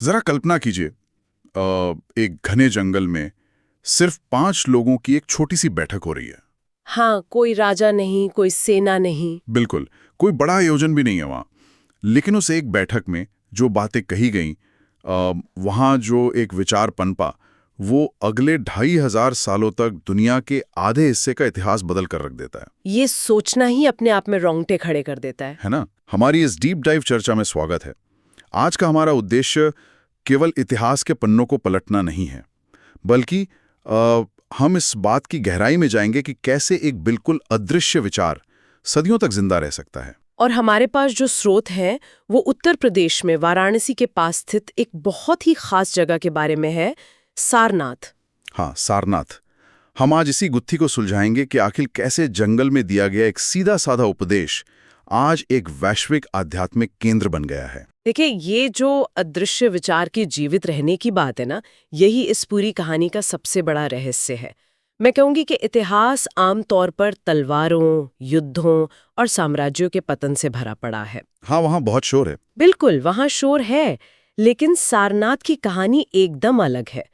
जरा कल्पना कीजिए, एक घने जंगल में सिर्फ 5 लोगों की एक छोटी सी बैठक हो रही है। हाँ, कोई राजा नहीं, कोई सेना नहीं। बिल्कुल, कोई बड़ा आयोजन भी नहीं है वहाँ। लेकिन उस एक बैठक में जो बातें कही गईं, वहाँ जो एक विचार पनपा, वो अगले 2500 सालों तक दुनिया के आधे हिस्से का इतिहास बदल कर रख देता है। ये सोचना ही अपने आप में रोंगटे खड़े कर देता है। है ना? हमारी इस डीप डाइव चर्चा में स्वागत है। आज का हमारा उद्देश्य केवल इतिहास के पन्नों को पलटना नहीं है, बल्कि हम इस बात की गहराई में जाएंगे कि कैसे एक बिल्कुल अदृश्य विचार सदियों तक जिंदा रह सकता है। और हमारे पास जो स्रोत हैं, वो उत्तर प्रदेश में वाराणसी के पास स्थित एक बहुत ही खास जगह के बारे में है, सारनाथ। हाँ, सारनाथ। हम आज इसी गुत्थी को सुलझाएंगे कि आखिर कैसे जंगल में दिया गया एक सीधा साधा उपदेश आज एक वैश्विक आध्यात्मिक केंद्र बन गया है। देखिए, ये जो अदृश्य विचार के जीवित रहने की बात है ना, यही इस पूरी कहानी का सबसे बड़ा रहस्य है। मैं कहूंगी कि इतिहास आमतौर पर तलवारों, युद्धों और साम्राज्यों के पतन से भरा पड़ा है। हाँ, वहाँ बहुत शोर है। बिल्कुल, वहाँ शोर है, लेकिन सारनाथ की कहानी एकदम अलग है।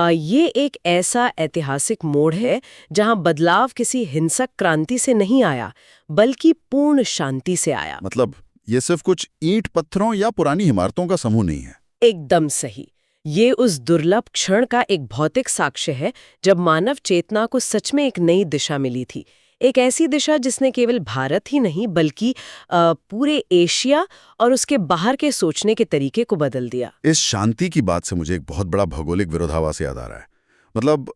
ये एक ऐसा ऐतिहासिक मोड़ है जहाँ बदलाव किसी हिंसक क्रांति से नहीं आया, बल्कि पूर्ण शांति से आया। मतलब ये सिर्फ कुछ ईंट पत्थरों या पुरानी इमारतों का समूह नहीं है। एकदम सही। ये उस दुर्लभ क्षण का एक भौतिक साक्ष्य है जब मानव चेतना को सच में एक नई दिशा मिली थी। एक ऐसी दिशा जिसने केवल भारत ही नहीं बल्कि पूरे एशिया और उसके बाहर के सोचने के तरीके को बदल दिया। इस शांति की बात से मुझे एक बहुत बड़ा भौगोलिक विरोधाभास याद आ रहा है। मतलब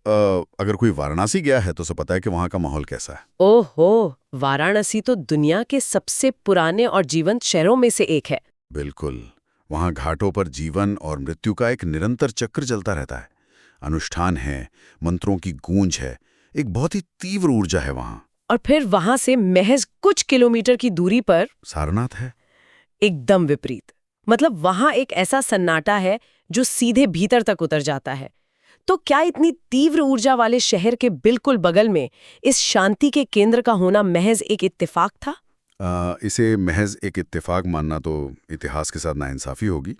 अगर कोई वाराणसी गया है तो उसे पता है कि वहाँ का माहौल कैसा है। ओहो, वाराणसी तो दुनिया के सबसे पुराने और जीवंत शहरों में से एक है। बिल्कुल, वहाँ घाटों पर जीवन और मृत्यु का एक निरंतर चक्र चलता रहता है। अनुष्ठान है, मंत्रों की गूंज है, एक बहुत ही तीव्र ऊर्जा है वहाँ। और फिर वहां से महज कुछ किलोमीटर की दूरी पर सारनाथ है। एकदम विपरीत। मतलब वहां एक ऐसा सन्नाटा है जो सीधे भीतर तक उतर जाता है। तो क्या इतनी तीव्र ऊर्जा वाले शहर के बिल्कुल बगल में इस शांति के केंद्र का होना महज एक इत्तेफाक था? इसे महज एक इत्तेफाक मानना तो इतिहास के साथ नाइंसाफी होगी।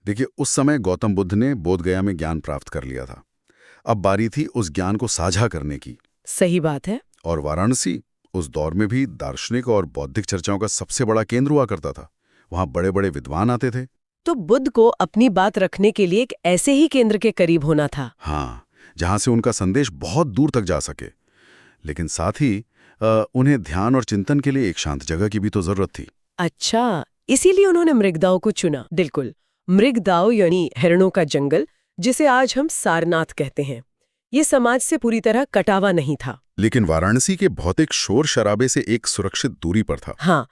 देखिए, उस समय गौतम बुद्ध ने बोधगया में ज्ञान प्राप्त कर लिया था। अब बारी थी उस ज्ञान को साझा करने की। सही बात है। और वाराणसी उस दौर में भी दार्शनिक और बौद्धिक चर्चाओं का सबसे बड़ा केंद्र हुआ करता था। वहाँ बड़े बड़े विद्वान आते थे। तो बुद्ध को अपनी बात रखने के लिए एक ऐसे ही केंद्र के करीब होना था। हाँ, जहाँ से उनका संदेश बहुत दूर तक जा सके। लेकिन साथ ही उन्हें ध्यान और चिंतन के लिए एक शांत जगह की भी तो जरूरत थी। अच्छा, इसीलिए उन्होंने मृगदाव को चुना। बिल्कुल, मृगदाव यानी हिरणों का जंगल, जिसे आज हम सारनाथ कहते हैं। ये समाज से पूरी तरह कटा हुआ नहीं था, लेकिन वाराणसी के भौतिक शोर शराबे से एक सुरक्षित दूरी पर था। हाँ।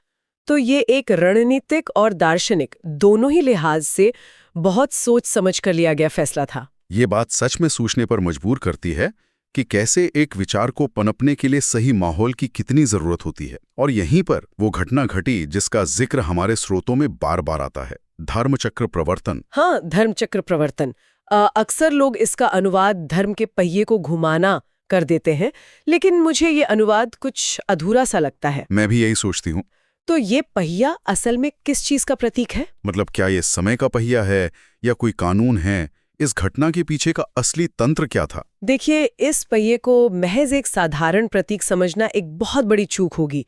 तो ये एक रणनीतिक और दार्शनिक दोनों ही लिहाज से बहुत सोच समझ कर लिया गया फैसला था। ये बात सच में सोचने पर मजबूर करती है कि कैसे एक विचार को पनपने के लिए सही माहौल की कितनी जरूरत होती है। और यहीं पर वो घटना घटी जिसका जिक्र हमारे स्रोतों में बार बार आता है, धर्मचक्र प्रवर्तन। हाँ, धर्मचक्र प्रवर्तन। अक्सर लोग इसका अनुवाद धर्म के पहिए को घुमाना कर देते हैं, लेकिन मुझे ये अनुवाद कुछ अधूरा सा लगता है। मैं भी यही सोचती हूँ। तो ये पहिया असल में किस चीज का प्रतीक है? मतलब क्या ये समय का पहिया है या कोई कानून है? इस घटना के पीछे का असली तंत्र क्या था? देखिए, इस पहिए को महज एक साधारण प्रतीक समझना एक बहुत बड़ी चूक होगी।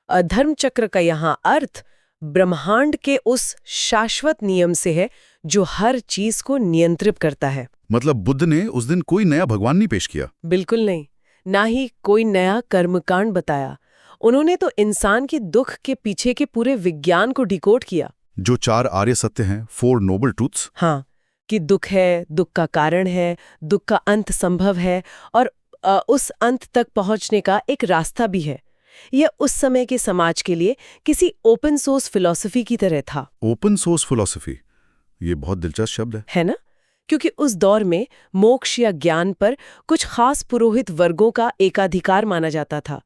धर्मचक्र का यहाँ अर्थ ब्रह्मांड के उस शाश्वत नियम से है जो हर चीज को नियंत्रित करता है। मतलब बुद्ध ने उस दिन कोई नया भगवान नहीं पेश किया? बिल्कुल नहीं, ना ही कोई नया कर्मकांड बताया। उन्होंने तो इंसान के दुख के पीछे के पूरे विज्ञान को डिकोड किया। जो 4 आर्य सत्य हैं, 4 नोबल ट्रूथ्स। हाँ, कि दुख है, दुख का कारण है, दुख का अंत संभव है और उस अंत तक पहुंचने का एक रास्ता भी है। यह उस समय के समाज के लिए किसी ओपन सोर्स फिलॉसफी की तरह था। ओपन सोर्स फिलॉसफी, ये बहुत दिलचस्प शब्द है ना? क्योंकि उस दौर में मोक्ष या ज्ञान पर कुछ खास पुरोहित वर्गों का एकाधिकार माना जाता था।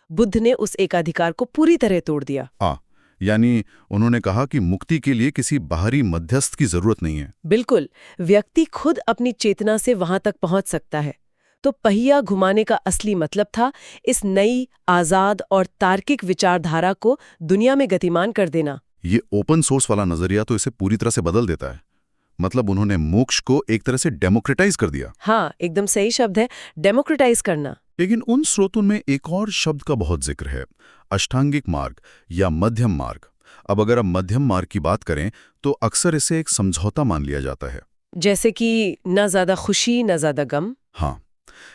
बुद्ध ने उस एकाधिकार को पूरी तरह तोड़ दिया। यानी उन्होंने कहा कि मुक्ति के लिए किसी बाहरी मध्यस्थ की जरूरत नहीं है। बिल्कुल, व्यक्ति खुद अपनी चेतना से वहां तक पहुंच सकता है। तो पहिया घुमाने का असली मतलब था इस नई, आजाद और तार्किक विचारधारा को दुनिया में गतिमान कर देना। ये ओपन सोर्स वाला नजरिया तो इसे पूरी तरह से बदल देता है। मतलब उन्होंने मोक्ष को एक तरह से डेमोक्रेटाइज कर दिया। हाँ, एकदम सही शब्द है, डेमोक्रेटाइज करना। लेकिन उन स्रोतों में एक और शब्द का बहुत जिक्र है, अष्टांगिक मार्ग या मध्यम मार्ग। अब अगर हम मध्यम मार्ग की बात करें तो अक्सर इसे एक समझौता मान लिया जाता है, जैसे कि न ज्यादा खुशी न ज्यादा गम। हाँ,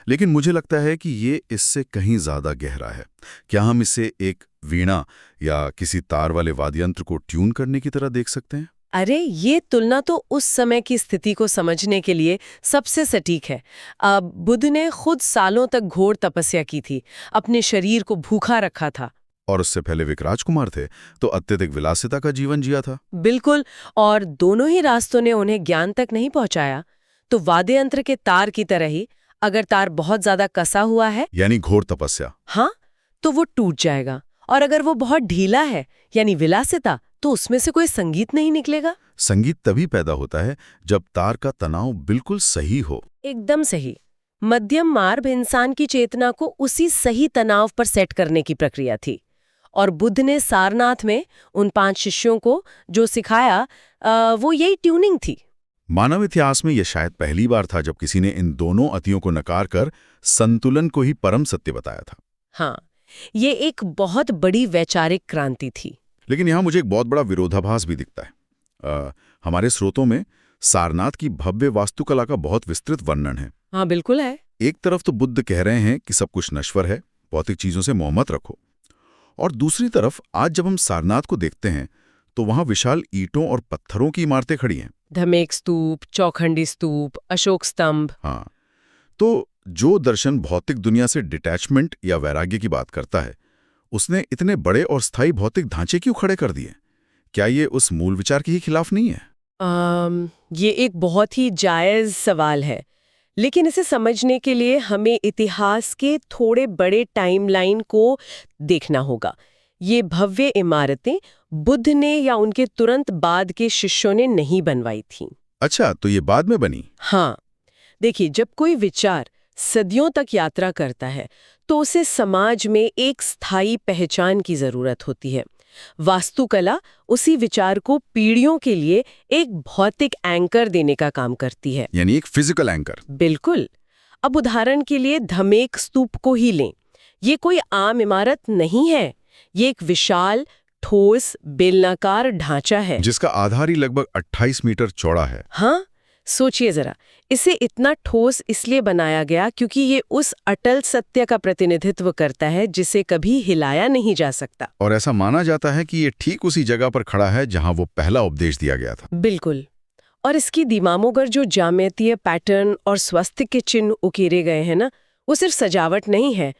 लेकिन मुझे लगता है कि ये इससे कहीं ज्यादा गहरा है। क्या हम इसे एक वीणा या किसी तार वाले वाद्ययंत्र को ट्यून करने की तरह देख सकते हैं? अरे, ये तुलना तो उस समय की स्थिति को समझने के लिए सबसे सटीक है। बुद्ध ने खुद सालों तक घोर तपस्या की थी, अपने शरीर को भूखा रखा था। और उससे पहले वे राजकुमार थे तो अत्यधिक विलासिता का जीवन जिया था। बिल्कुल, और दोनों ही रास्तों ने उन्हें ज्ञान तक नहीं पहुंचाया। तो वाद्य यंत्र के तार की तरह ही, अगर तार बहुत ज्यादा कसा हुआ है, यानी घोर तपस्या, हाँ, तो वो टूट जाएगा। और अगर वो बहुत ढीला है, यानी विलासिता, तो उसमें से कोई संगीत नहीं निकलेगा। संगीत तभी पैदा होता है जब तार का तनाव बिल्कुल सही हो। एकदम सही। मध्यम मार्ग इंसान की चेतना को उसी सही तनाव पर सेट करने की प्रक्रिया थी। और बुद्ध ने सारनाथ में उन 5 शिष्यों को जो सिखाया, वो यही ट्यूनिंग थी। मानव इतिहास में यह शायद पहली बार था जब किसी ने इन दोनों अतियों को नकार कर संतुलन को ही परम सत्य बताया था। हाँ, ये एक बहुत बड़ी वैचारिक क्रांति थी। लेकिन यहाँ मुझे एक बहुत बड़ा विरोधाभास भी दिखता है। हमारे स्रोतों में सारनाथ की भव्य वास्तुकला का बहुत विस्तृत वर्णन है। हाँ, बिल्कुल है। एक तरफ तो बुद्ध कह रहे हैं कि सब कुछ नश्वर है, भौतिक चीजों से मोह मत रखो, और दूसरी तरफ आज जब हम सारनाथ को देखते हैं तो वहां विशाल ईंटों और पत्थरों की इमारतें खड़ी हैं। धमेक स्तूप, चौखंडी स्तूप, अशोक स्तंभ। हाँ, तो जो दर्शन भौतिक दुनिया से डिटैचमेंट या वैराग्य की बात करता है, उसने इतने बड़े और स्थायी भौतिक ढांचे क्यों खड़े कर दिए? क्या ये उस मूल विचार के ही खिलाफ नहीं है? ये एक बहुत ही जायज सवाल है, लेकिन इसे समझने के लिए हमें इतिहास के थोड़े बड़े टाइमलाइन को देखना होगा। ये भव्य इमारतें बुद्ध ने या उनके तुरंत बाद के शिष्यों ने नहीं बनवाई थीं। अच्छा, तो ये बाद में बनी? हाँ, देखिए, जब कोई विचार सदियों तक यात्रा करता है तो उसे समाज में एक स्थायी पहचान की जरूरत होती है। वास्तुकला उसी विचार को पीढ़ियों के लिए एक भौतिक एंकर देने का काम करती है, यानी एक फिजिकल एंकर। बिल्कुल। अब उदाहरण के लिए धमेक स्तूप को ही लें। ये कोई आम इमारत नहीं है, ये एक विशाल, ठोस, बेलनाकार ढांचा है जिसका आधार ही लगभग 28 मीटर चौड़ा है। हाँ, सोचिए जरा, इसे इतना ठोस इसलिए बनाया गया क्योंकि ये उस अटल सत्य का प्रतिनिधित्व करता है जिसे कभी हिलाया नहीं जा सकता। और ऐसा माना जाता है कि ये ठीक उसी जगह पर खड़ा है जहां वो पहला उपदेश दिया गया था। बिल्कुल। और इसकी दीवारों जो ज्यामितीय पैटर्न और स्वस्तिक के चिन्ह उकेरे गए हैं ना, वो सिर्फ सजावट नहीं है।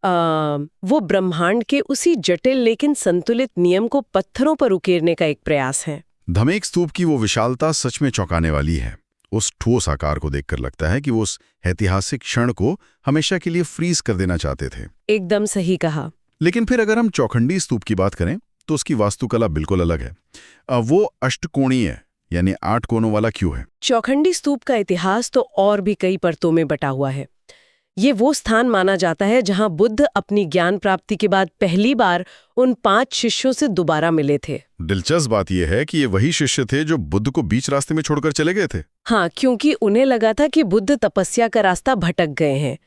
वो ब्रह्मांड के उसी जटिल लेकिन संतुलित नियम को पत्थरों पर उकेरने का एक प्रयास है। धमेक स्तूप की वो विशालता सच में चौंकाने वाली है। उस ठोस आकार को देखकर लगता है कि वो उस ऐतिहासिक क्षण को हमेशा के लिए फ्रीज कर देना चाहते थे। एकदम सही कहा। लेकिन फिर अगर हम चौखंडी स्तूप की बात करें तो उसकी वास्तुकला बिल्कुल अलग है। वो अष्टकोणीय यानी 8 कोनों वाला क्यों है? चौखंडी स्तूप का इतिहास तो और भी कई परतों में बटा हुआ है। ये वो स्थान माना जाता है जहां बुद्ध अपनी ज्ञान प्राप्ति के बाद पहली बार उन 5 शिष्यों से दोबारा मिले थे। दिलचस्प बात यह है कि ये वही शिष्य थे जो बुद्ध को बीच रास्ते में छोड़कर चले गए थे। हाँ, क्योंकि उन्हें लगा था कि बुद्ध तपस्या का रास्ता भटक गए हैं।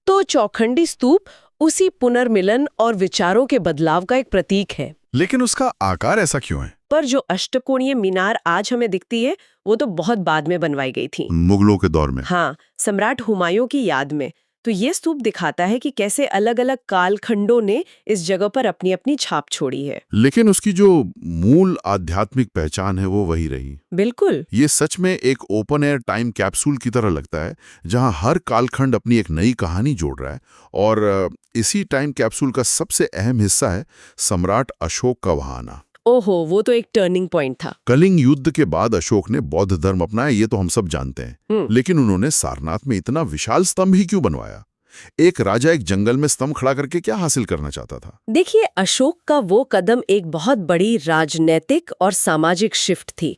तो चौखंडी स्तूप उसी पुनर्मिलन और विचारों के बदलाव का एक प्रतीक है। लेकिन उसका आकार ऐसा क्यों है? पर जो अष्टकोणीय मीनार आज हमें दिखती है, वो तो बहुत बाद में बनवाई गई थी, मुगलों के दौर में। हाँ, सम्राट हुमायूं की याद में। तो ये स्तूप दिखाता है कि कैसे अलग अलग कालखंडों ने इस जगह पर अपनी अपनी छाप छोड़ी है। लेकिन उसकी जो मूल आध्यात्मिक पहचान है वो वही रही। बिल्कुल। ये सच में एक ओपन एयर टाइम कैप्सूल की तरह लगता है जहां हर कालखंड अपनी एक नई कहानी जोड़ रहा है। और इसी टाइम कैप्सूल का सबसे अहम हिस्सा है सम्राट अशोक का वहां आना। ओहो, वो तो एक टर्निंग पॉइंट था। कलिंग युद्ध के बाद अशोक ने बौद्ध धर्म अपनाया, ये तो हम सब जानते हैं। लेकिन उन्होंने सारनाथ में इतना विशाल स्तंभ ही क्यों बनवाया? एक राजा एक जंगल में स्तंभ खड़ा करके क्या हासिल करना चाहता था? देखिए, अशोक का वो कदम एक बहुत बड़ी राजनैतिक और सामाजिक शिफ्ट थी।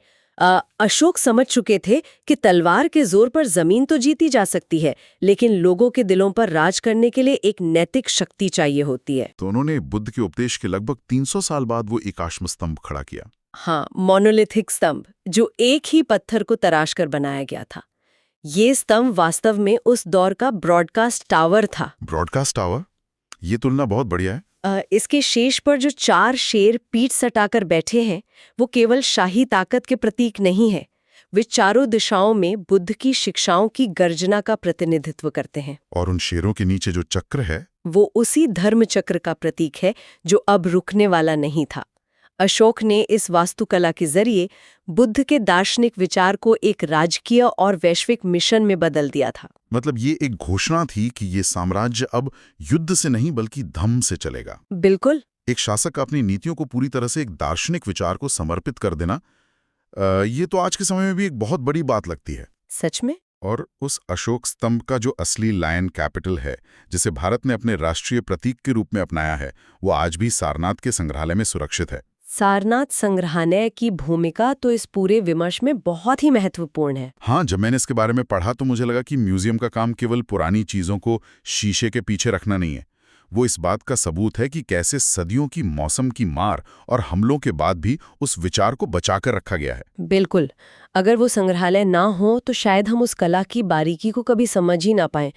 अशोक समझ चुके थे कि तलवार के जोर पर जमीन तो जीती जा सकती है, लेकिन लोगों के दिलों पर राज करने के लिए एक नैतिक शक्ति चाहिए होती है। तो उन्होंने बुद्ध के उपदेश के लगभग 300 साल बाद वो एकाश्म स्तंभ खड़ा किया। हाँ, मोनोलिथिक स्तंभ जो एक ही पत्थर को तराश कर बनाया गया था। ये स्तंभ वास्तव में उस दौर का ब्रॉडकास्ट टावर था। ब्रॉडकास्ट टावर, ये तुलना बहुत बढ़िया है। इसके शीर्ष पर जो 4 शेर पीठ सटाकर बैठे हैं, वो केवल शाही ताकत के प्रतीक नहीं है। वे चारों दिशाओं में बुद्ध की शिक्षाओं की गर्जना का प्रतिनिधित्व करते हैं। और उन शेरों के नीचे जो चक्र है, वो उसी धर्म चक्र का प्रतीक है जो अब रुकने वाला नहीं था। अशोक ने इस वास्तुकला के जरिए बुद्ध के दार्शनिक विचार को एक राजकीय और वैश्विक मिशन में बदल दिया था। मतलब ये एक घोषणा थी कि ये साम्राज्य अब युद्ध से नहीं बल्कि धम्म से चलेगा। बिल्कुल। एक शासक का अपनी नीतियों को पूरी तरह से एक दार्शनिक विचार को समर्पित कर देना, ये तो आज के समय में भी एक बहुत बड़ी बात लगती है। सच में। और उस अशोक स्तंभ का जो असली लायन कैपिटल है, जिसे भारत ने अपने राष्ट्रीय प्रतीक के रूप में अपनाया है, वो आज भी सारनाथ के संग्रहालय में सुरक्षित है। सारनाथ संग्रहालय की भूमिका तो इस पूरे विमर्श में बहुत ही महत्वपूर्ण है। हाँ, जब मैंने इसके बारे में पढ़ा तो मुझे लगा कि म्यूजियम का काम केवल पुरानी चीजों को शीशे के पीछे रखना नहीं है। वो इस बात का सबूत है कि कैसे सदियों की मौसम की मार और हमलों के बाद भी उस विचार को बचाकर रखा गया है। बिल्कुल। अगर वो संग्रहालय ना हो तो शायद हम उस कला की बारीकी को कभी समझ ही ना पाएं।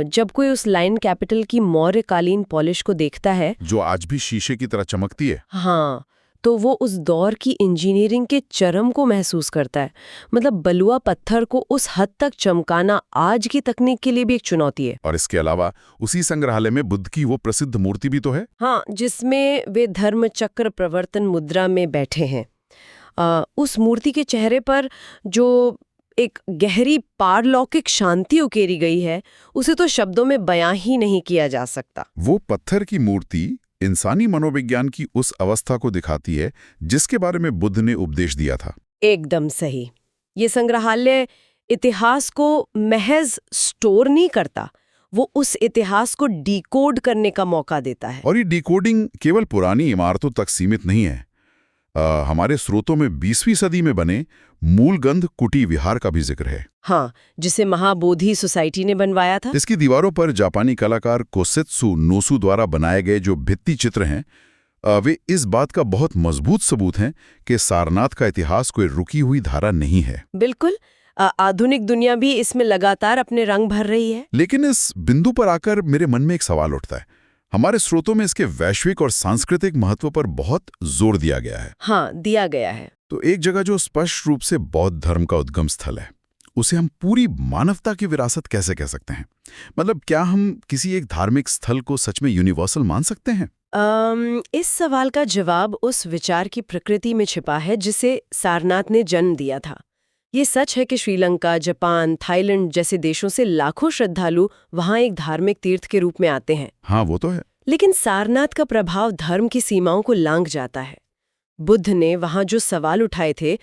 जब कोई उस लाइन कैपिटल की मौर्यकालीन पॉलिश को देखता है, जो आज भी शीशे की तरह चमकती है, हाँ, तो वो उस दौर की इंजीनियरिंग के चरम को महसूस करता है। मतलब बलुआ पत्थर को उस हद तक चमकाना आज की तकनीक के लिए भी एक चुनौती है। और इसके अलावा उसी संग्रहालय में बुद्ध की वो प्रसिद्ध मूर्ति भी तो है। हाँ, जिसमें वे धर्म चक्र प्रवर्तन मुद्रा में बैठे हैं। उस मूर्ति के चेहरे पर जो एक गहरी पारलौकिक शांति उकेरी गई है, उसे तो शब्दों में बयां ही नहीं किया जा सकता। वो पत्थर की मूर्ति इंसानी मनोविज्ञान की उस अवस्था को दिखाती है जिसके बारे में बुद्ध ने उपदेश दिया था। एकदम सही। ये संग्रहालय इतिहास को महज स्टोर नहीं करता, वो उस इतिहास को डिकोड करने का मौका देता है। और ये डिकोडिंग केवल पुरानी इमारतों तक सीमित नहीं है। हमारे स्रोतों में 20वीं सदी में बने मूलगंध कुटी विहार का भी जिक्र है। हाँ, जिसे महाबोधि सोसाइटी ने बनवाया था। इसकी दीवारों पर जापानी कलाकार कोसेत्सु नोसु द्वारा बनाए गए जो भित्ति चित्र हैं, वे इस बात का बहुत मजबूत सबूत हैं कि सारनाथ का इतिहास कोई रुकी हुई धारा नहीं है। बिल्कुल। आधुनिक दुनिया भी इसमें लगातार अपने रंग भर रही है। लेकिन इस बिंदु पर आकर मेरे मन में एक सवाल उठता है। हमारे स्रोतों में इसके वैश्विक और सांस्कृतिक महत्व पर बहुत जोर दिया गया है। हाँ, दिया गया है। तो एक जगह जो स्पष्ट रूप से बौद्ध धर्म का उद्गम स्थल है, उसे हम पूरी मानवता की विरासत कैसे कह सकते हैं? मतलब क्या हम किसी एक धार्मिक स्थल को सच में यूनिवर्सल मान सकते हैं? इस सवाल का जवाब उस विचार की प्रकृति में छिपा है जिसे सारनाथ ने जन्म दिया था। ये सच है कि श्रीलंका, जापान, थाईलैंड जैसे देशों से लाखों श्रद्धालु वहाँ एक धार्मिक तीर्थ के रूप में आते हैं। हाँ, वो तो है। लेकिन सारनाथ का प्रभाव धर्म की सीमाओं को लांघ जाता है। बुद्ध ने वहाँ जो सवाल उठाए थे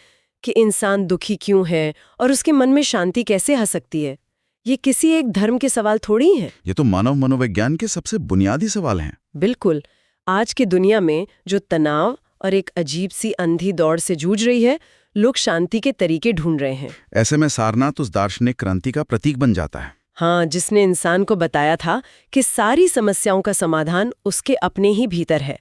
कि इंसान दुखी क्यों है और उसके मन में शांति कैसे आ सकती है, ये किसी एक धर्म के सवाल थोड़ी हैं। ये तो मानव मनोविज्ञान के सबसे बुनियादी सवाल हैं। बिल्कुल। आज की दुनिया में जो तनाव और एक अजीब सी अंधी दौड़ से जूझ रही है, लोग शांति के तरीके ढूंढ रहे हैं। ऐसे में सारनाथ उस दार्शनिक क्रांति का प्रतीक बन जाता है। हाँ, जिसने इंसान को बताया था कि सारी समस्याओं का समाधान उसके अपने ही भीतर है।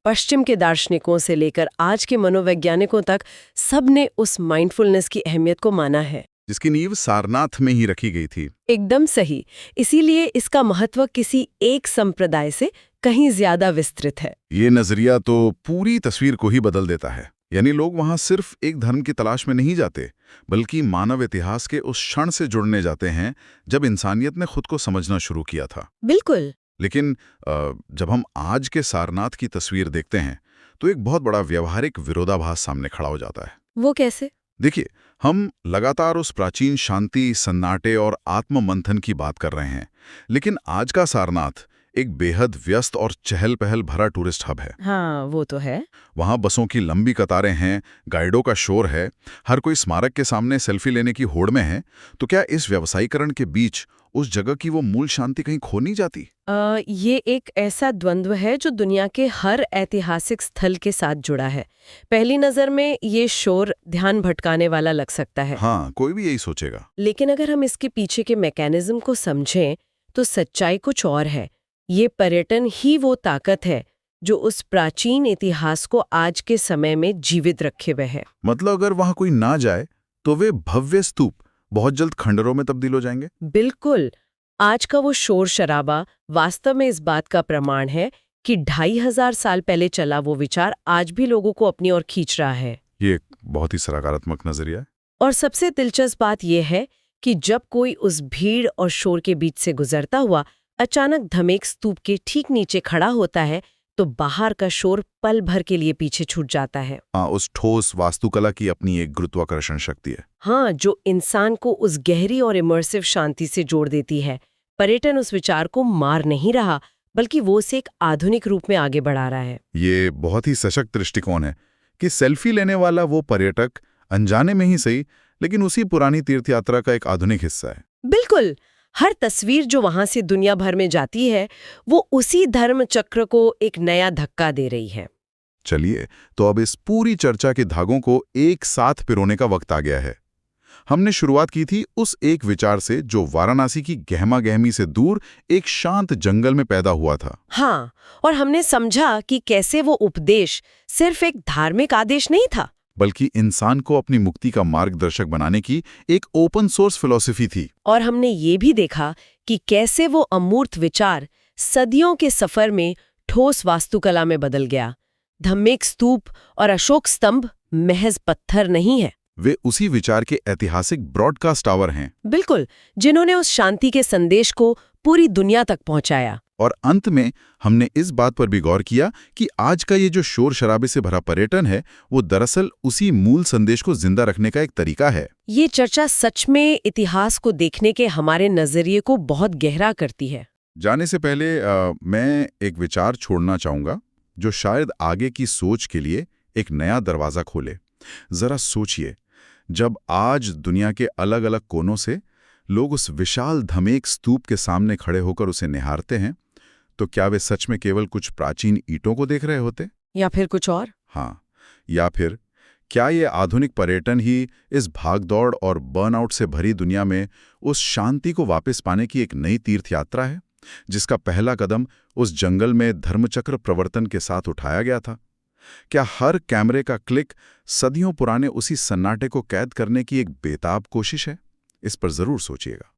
पश्चिम के दार्शनिकों से लेकर आज के मनोवैज्ञानिकों तक सबने उस माइंडफुलनेस की अहमियत को माना है, जिसकी नींव सारनाथ में ही रखी गई थी। एकदम सही। इसीलिए इसका महत्व किसी एक संप्रदाय से कहीं ज्यादा विस्तृत है। ये नजरिया तो पूरी तस्वीर को ही बदल देता है। यानी लोग वहां सिर्फ एक धर्म की तलाश में नहीं जाते, बल्कि मानव इतिहास के उस क्षण से जुड़ने जाते हैं जब इंसानियत ने खुद को समझना शुरू किया था। बिल्कुल। लेकिन जब हम आज के सारनाथ की तस्वीर देखते हैं तो एक बहुत बड़ा व्यवहारिक विरोधाभास सामने खड़ा हो जाता है। वो कैसे? देखिए, हम लगातार उस प्राचीन शांति, सन्नाटे और आत्ममंथन की बात कर रहे हैं, लेकिन आज का सारनाथ एक बेहद व्यस्त और चहल पहल भरा टूरिस्ट हब है। हाँ, वो तो है। वहाँ बसों की लंबी कतारें हैं, गाइडों का शोर है, हर कोई स्मारक के सामने सेल्फी लेने की होड़ में है। तो क्या इस व्यवसायीकरण के बीच उस जगह की वो मूल शांति कहीं खो नहीं जाती? ये एक ऐसा द्वंद्व है जो दुनिया के हर ऐतिहासिक स्थल के साथ जुड़ा है। पहली नजर में ये शोर ध्यान भटकाने वाला लग सकता है। हाँ, कोई भी यही सोचेगा। लेकिन अगर हम इसके पीछे के मैकेनिज्म को समझें तो सच्चाई कुछ और है। ये पर्यटन ही वो ताकत है जो उस प्राचीन इतिहास को आज के समय में जीवित रखे हुए है। मतलब अगर वहां कोई ना जाए तो वे भव्य स्तूप बहुत जल्द खंडरों में तब्दील हो जाएंगे। बिल्कुल। आज का वो शोर शराबा वास्तव में इस बात का प्रमाण है कि 2500 साल पहले चला वो विचार आज भी लोगों को अपनी ओर खींच रहा है। ये एक बहुत ही सकारात्मक नजरिया है। और सबसे दिलचस्प बात यह है कि जब कोई उस भीड़ और शोर के बीच से गुजरता हुआ अचानक धमेक स्तूप के ठीक नीचे खड़ा होता है तो बाहर का शोर पल भर के लिए पीछे छूट जाता है। हाँ, उस ठोस वास्तुकला की अपनी एक गुरुत्वाकर्षण शक्ति है। हाँ, जो इंसान को उस गहरी और इमर्सिव शांति से जोड़ देती है। पर्यटन उस विचार को मार नहीं रहा बल्कि वो उसे एक आधुनिक रूप में आगे बढ़ा रहा है। ये बहुत ही सशक्त दृष्टिकोण है कि सेल्फी लेने वाला वो पर्यटक अनजाने में ही सही लेकिन उसी पुरानी तीर्थयात्रा का एक आधुनिक हिस्सा है। बिल्कुल। हर तस्वीर जो वहां से दुनिया भर में जाती है वो उसी धर्म चक्र को एक नया धक्का दे रही है। चलिए, तो अब इस पूरी चर्चा के धागों को एक साथ पिरोने का वक्त आ गया है। हमने शुरुआत की थी उस एक विचार से जो वाराणसी की गहमा गहमी से दूर एक शांत जंगल में पैदा हुआ था। हाँ, और हमने समझा कि कैसे वो उपदेश सिर्फ एक धार्मिक आदेश नहीं था बल्कि इंसान को अपनी मुक्ति का मार्गदर्शक बनाने की एक ओपन सोर्स फिलॉसफी थी। और हमने ये भी देखा कि कैसे वो अमूर्त विचार सदियों के सफर में ठोस वास्तुकला में बदल गया। धम्मेक स्तूप और अशोक स्तंभ महज पत्थर नहीं है, वे उसी विचार के ऐतिहासिक ब्रॉडकास्ट टावर हैं। बिल्कुल, जिन्होंने उस शांति के संदेश को पूरी दुनिया तक पहुंचाया। और अंत में हमने इस बात पर भी गौर किया कि आज का ये जो शोर शराबे से भरा पर्यटन है वो दरअसल उसी मूल संदेश को जिंदा रखने का एक तरीका है। ये चर्चा सच में इतिहास को देखने के हमारे नजरिए को बहुत गहरा करती है। जाने से पहले मैं एक विचार छोड़ना चाहूंगा जो शायद आगे की सोच के लिए एक नया दरवाजा खोले। जरा सोचिए, जब आज दुनिया के अलग अलग कोनों से लोग उस विशाल धमेक स्तूप के सामने खड़े होकर उसे निहारते हैं तो क्या वे सच में केवल कुछ प्राचीन ईंटों को देख रहे होते या फिर कुछ और? हाँ, या फिर क्या ये आधुनिक पर्यटन ही इस भागदौड़ और बर्नआउट से भरी दुनिया में उस शांति को वापस पाने की एक नई तीर्थ यात्रा है जिसका पहला कदम उस जंगल में धर्मचक्र प्रवर्तन के साथ उठाया गया था? क्या हर कैमरे का क्लिक सदियों पुराने उसी सन्नाटे को कैद करने की एक बेताब कोशिश है? इस पर जरूर सोचिएगा।